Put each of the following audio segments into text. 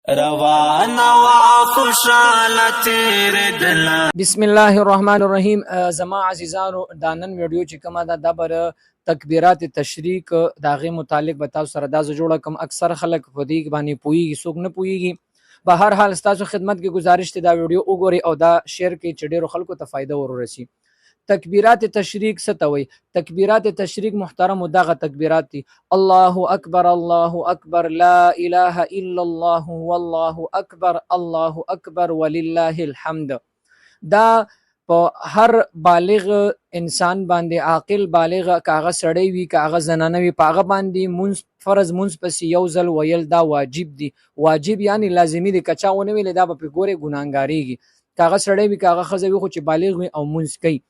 روانه وا خوشاله تیرې دله. بسم الله الرحمن الرحیم. زما عزیزانو دا نن ویډیو چې کومه ده دا بر تکبیرات تشریق داغه متعلق به تاسو سره دا جوړه کوم. اکثر خلک په دې باندې پوېږي، څوک نه پوېږي. به هر حال تاسو خدمت کې گزارش ته دا ویډیو وګورئ او دا شیر کې چې ډیرو خلکو ته فائدہ ورسي. تکبیرات تشریق څه ته وایي؟ تکبیرات تشریق محترم دغه تکبیرات دي: الله اکبر، الله اکبر، لا اله الا الله، والله اکبر، الله اکبر ولله الحمد. دا په هر بالغ انسان باندې، عاقل بالغ کاغه سړی وي کاغه زنانه وي، پاغه باندې منځ فرض منځ پس یو ځل ویل دا واجب دي. واجب یعنی لازمی دي، کچا ونه ویل دا په ګوره ګناګاریږي. کاغه سړی وي کاغه خزه وي خو چې بالغ وي او منځ کوي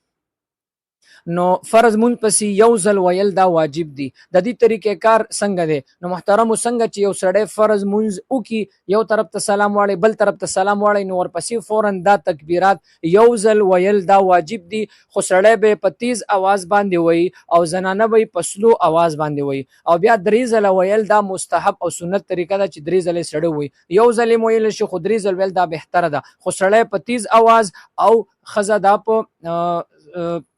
نو فرض مون پسې یو ځل ویل دا واجب دي. د دې طریقې کار څنګه دی؟ نو محترم څنګه چې یو سړی فرض مونږ وکي، یو طرف ته سلام واړي بل طرف ته سلام واړي، نو ورپسې فورن دا تکبیرات یو ځل ویل دا واجب دي. خو سړی به په تیز आवाज باندې وایي او زنانه به په سلو आवाज باندې وایي، او بیا درې ځله ویل دا مستحب او سنت طریقه ده چې درې ځله سړی وایي. یو ځل ویل شي خو درې ځل ویل دا بهتره ده. خو سړی په تیز आवाज او خزه دا په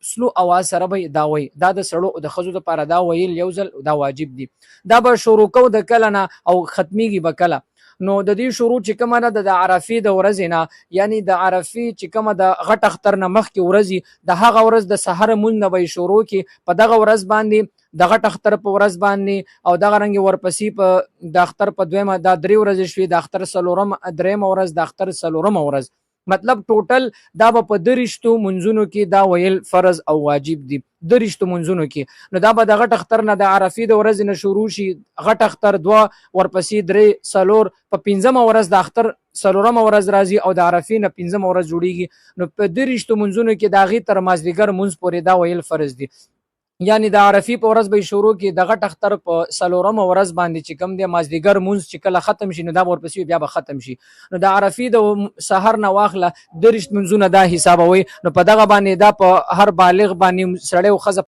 سلو आवाज سره به دا وایي. دا د سړو د خزو لپاره دا ویل یو ځل دا واجب دي. دا به شروع کو د کله نه او ختمیږي به کله. نو د دې شروع چې کومه ده د عرفې د ورځې نه، یعنی د عرفې چې کومه د غټ اختر نه مخکې ورځي، د هغه ورځ د سحر مونږ نه به شروع کی په دغه ورځ باندې، د غټ اختر په ورځ باندې، او دغه رنګ ورپسې په د اختر په دویمه دا درې ورځې شوي، د اختر څلورم درېمه ورځ، د اختر څلورمه ورځ. مطلب ټوټل دا په درشتو منځونو کې دا ویل فرض او واجب دي. درشتو منځونو کې نو دا به د غټ اختر نه د عرفې د ورځې نه شروع شي، غټ اختر دوه، ورپسې درې، څلور، په پنځمه ورځ د اختر څلورمه ورځ راځي او د عرفې نه پنځمه ورځ جوړیږي. نو په درشتو منځونو کې د هغې تر مازدیګر منځ پورې دا ویل فرض دي. یعنی د عرفې په ورځ به شروع کی، د غټ اختر په څلورمه ورځ باندې چې کوم دی مازدیګر مونځ چې کله ختم شي نو دا ورپسې بیا به ختم شي. نو د عرفې د سحر نه واخله درشت منځونه دا حسابوي. نو په دغه باندې دا په هر بالغ باندې سړی او ښځه